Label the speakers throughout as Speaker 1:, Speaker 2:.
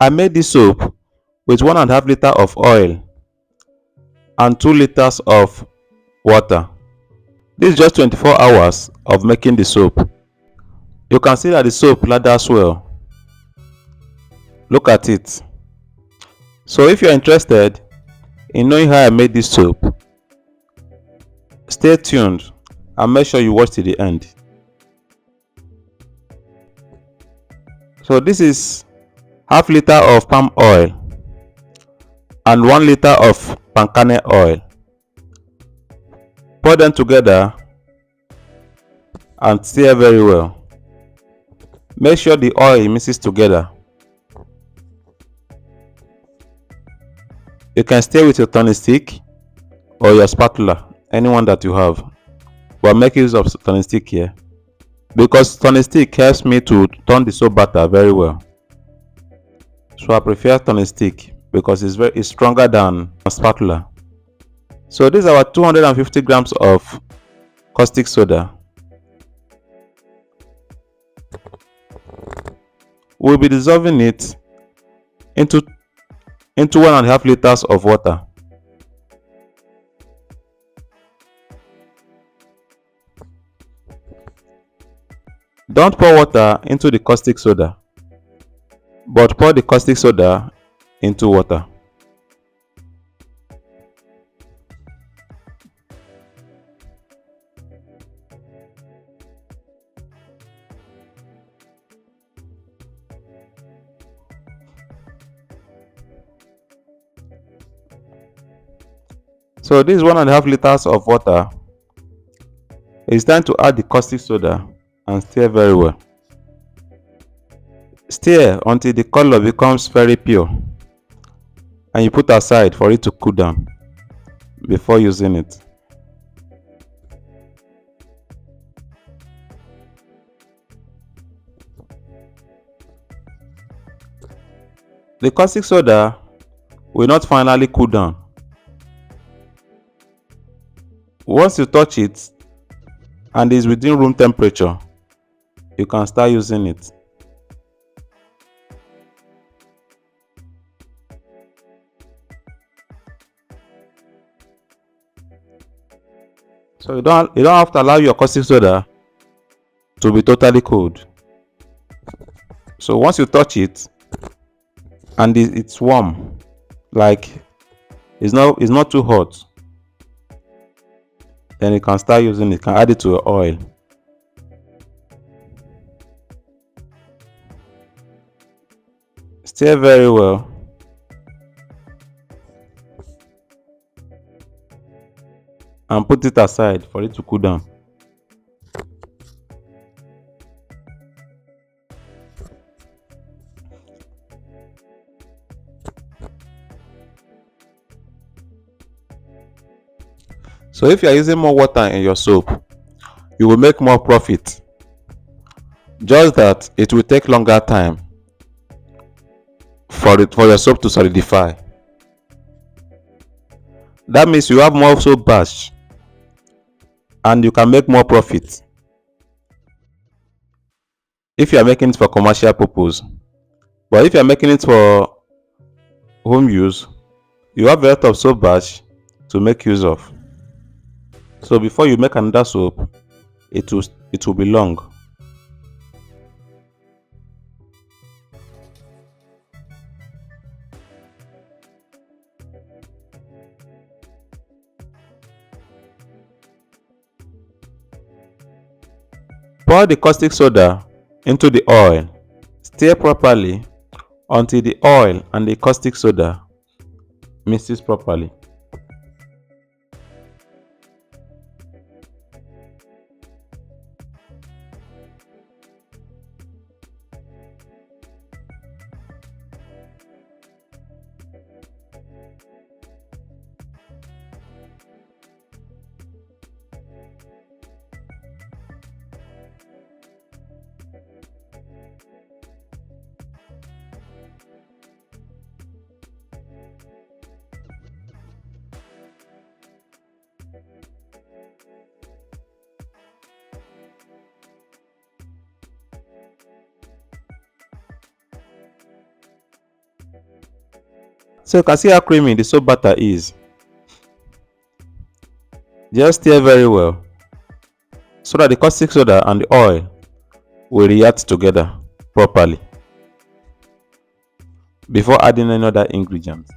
Speaker 1: I made this soap with 1.5 liters of oil and 2 liters of water. This is just 24 hours of making the soap. You can see that the soap lathers well. Look at it. So if you're interested in knowing how I made this soap, stay tuned and make sure you watch till the end. So this is half liter of palm oil and 1 liter of palm kernel oil. Pour them together and stir very well. Make sure the oil mixes together. You can stir with your turning stick or your spatula, anyone that you have, but make use of turning stick here because turning stick helps me to turn the soap batter very well. So I prefer turning stick because it's stronger than a spatula. So these are our 250 grams of caustic soda. We'll be dissolving it into 1.5 liters of water. Don't pour water into the caustic soda, but pour the caustic soda into water. So this 1.5 liters of water. It's time to add the caustic soda and stir very well. Stir until the color becomes very pure and you put aside for it to cool down before using it. The caustic soda will not finally cool down. Once you touch it and is within room temperature, you can start using it. So you don't have to allow your caustic soda to be totally cold. So once you touch it and it's warm, like it's not too hot, then you can start using it. You can add it to your oil. Stir very well. And put it aside for it to cool down. So if you are using more water in your soap, you will make more profit. Just that it will take longer time for your soap to solidify. That means you have more soap batch and you can make more profit if you are making it for commercial purpose. But if you are making it for home use, you have a lot of soap batch to make use of. So before you make another soap, it will be long. Pour the caustic soda into the oil. Stir properly until the oil and the caustic soda mixes properly. So you can see how creamy the soap batter is. Just stir very well so that the caustic soda and the oil will react together properly before adding any other ingredient.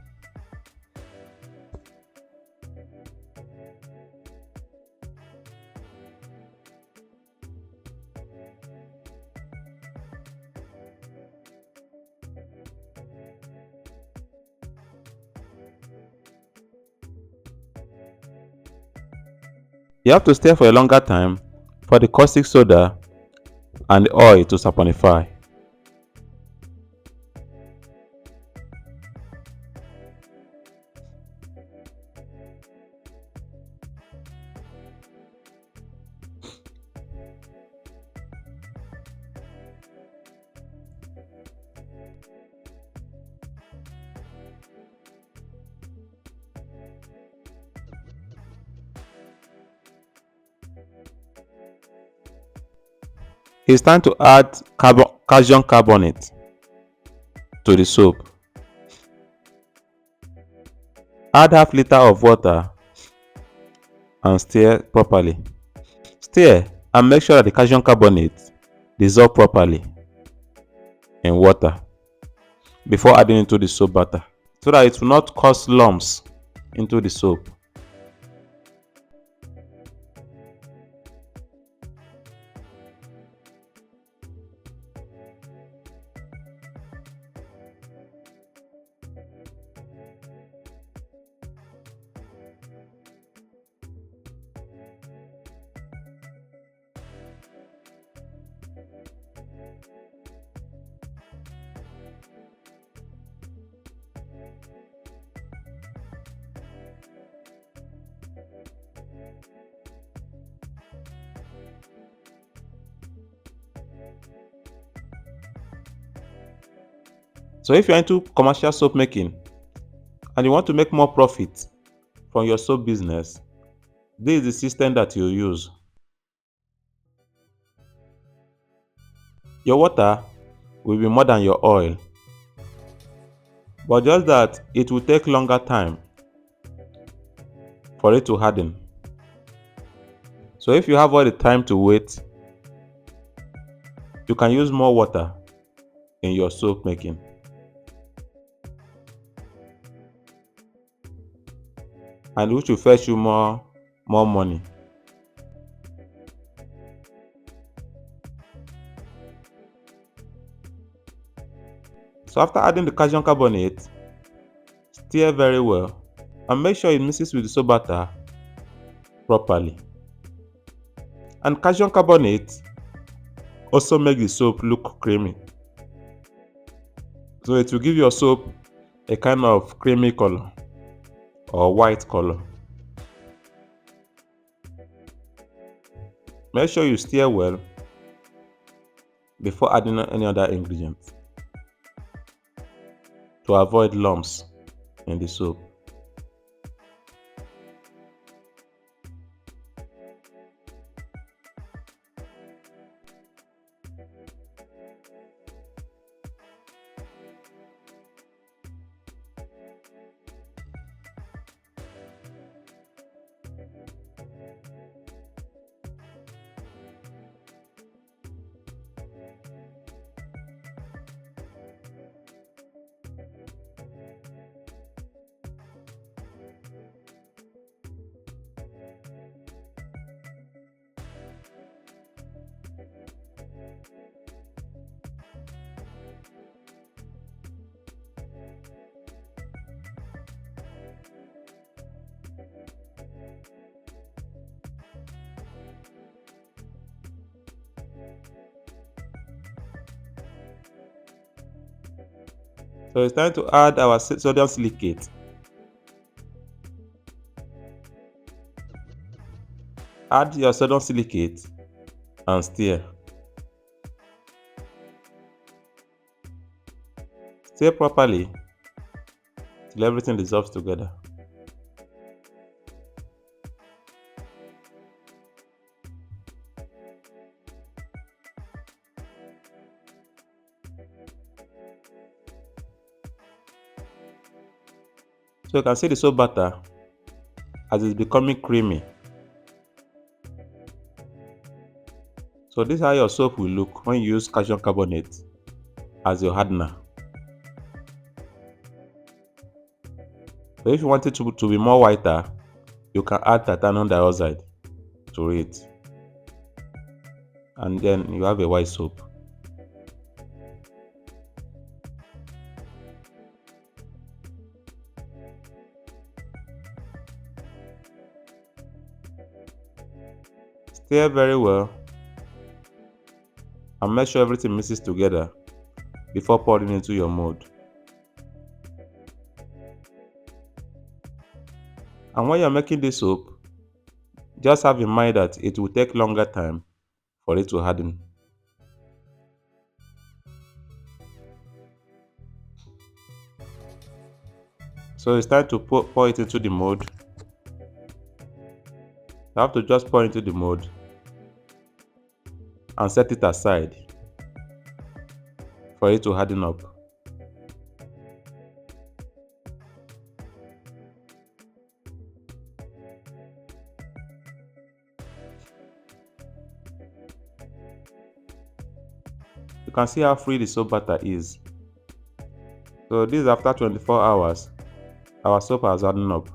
Speaker 1: You have to stir for a longer time for the caustic soda and the oil to saponify. It's time to add calcium carbonate to the soap. Add half liter of water and stir properly. Stir and make sure that the calcium carbonate dissolve properly in water before adding into the soap batter so that it will not cause lumps into the soap. So if you're into commercial soap making and you want to make more profit from your soap business, this is the system that you use. Your water will be more than your oil, but just that it will take longer time for it to harden. So if you have all the time to wait, you can use more water in your soap making. And which will fetch you more money. So after adding the calcium carbonate, stir very well and make sure it mixes with the soap batter properly. And calcium carbonate also makes the soap look creamy. So it will give your soap a kind of creamy color or white color. Make sure you stir well before adding any other ingredients to avoid lumps in the soap. So it's time to add our sodium silicate. Add your sodium silicate and stir. Stir properly till everything dissolves together. So you can see the soap butter as it's becoming creamy. So this is how your soap will look when you use calcium carbonate as your hardener. So if you want it to be more whiter, you can add titanium dioxide to it, and then you have a white soap. Stir very well and make sure everything mixes together before pouring into your mold. And when you're making this soap, just have in mind that it will take longer time for it to harden. So it's time to pour it into the mold. You have to just pour into the mold and set it aside for it to harden up. You can see how free the soap butter is. So this is after 24 hours. Our soap has hardened up.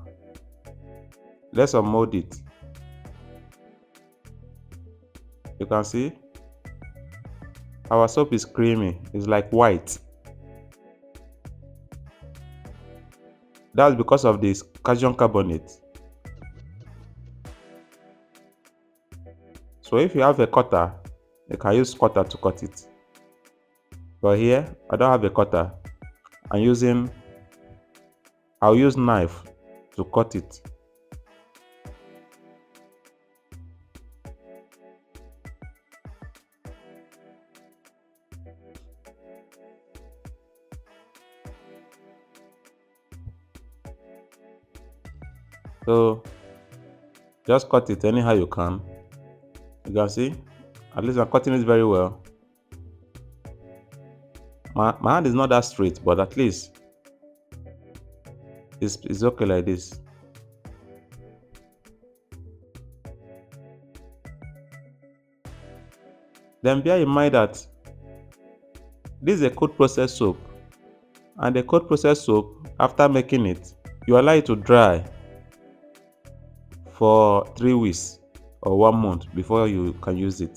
Speaker 1: Let's unmold it. You can see our soap is creamy. It's like white. That's because of this calcium carbonate. So if you have a cutter, you can use cutter to cut it. But here, I don't have a cutter. I'll use knife to cut it. So just cut it anyhow you can. You can see, at least I'm cutting it very well. My hand is not that straight, but at least it's okay like this. Then bear in mind that this is a cold process soap, and the cold process soap, after making it, you allow it to dry for 3 weeks or 1 month before you can use it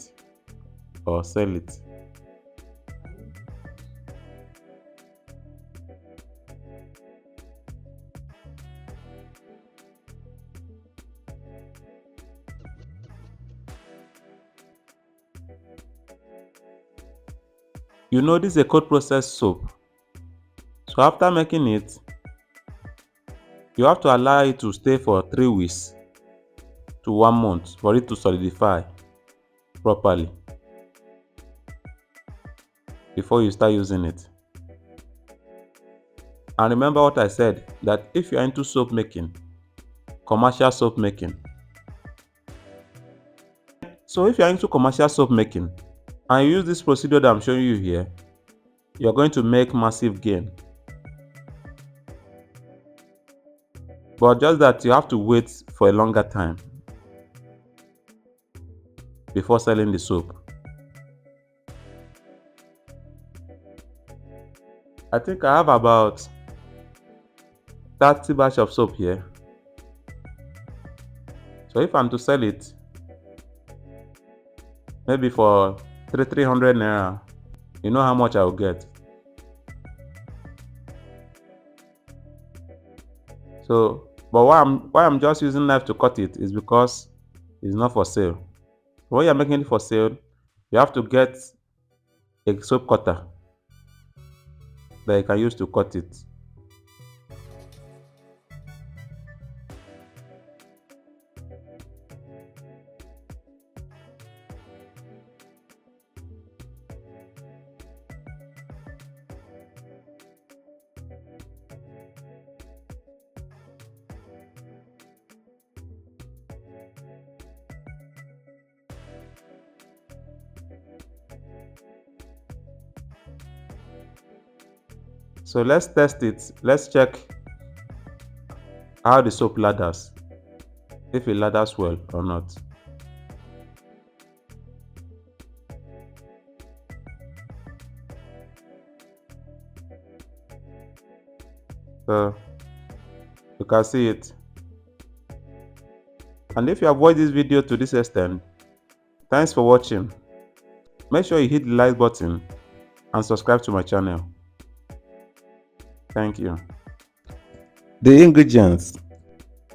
Speaker 1: or sell it. You know this is a cold process soap, so after making it, you have to allow it to stay for 3 weeks to 1 month for it to solidify properly before you start using it. And remember what I said, that if you are into soap making, commercial soap making, so if you are into commercial soap making and you use this procedure that I'm showing you here, you're going to make massive gain. But just that you have to wait for a longer time before selling the soap. I think I have about 30 batch of soap here. So if I'm to sell it, maybe for 300 naira, you know how much I will get. So, but why I'm just using knife to cut it is because it's not for sale. When you're making it for sale, you have to get a soap cutter that you can use to cut it. So let's test it. Let's check how the soap lathers, if it lathers well or not. So you can see it. And if you have watched this video to this extent, thanks for watching. Make sure you hit the like button and subscribe to my channel. Thank you. The ingredients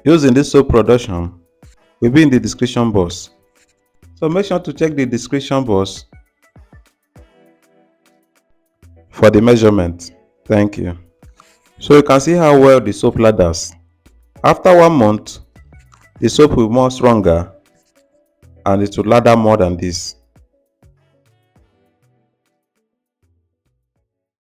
Speaker 1: used in this soap production will be in the description box. So make sure to check the description box for the measurement. Thank you. So you can see how well the soap lathers. After 1 month, the soap will be more stronger and it will lather more than this.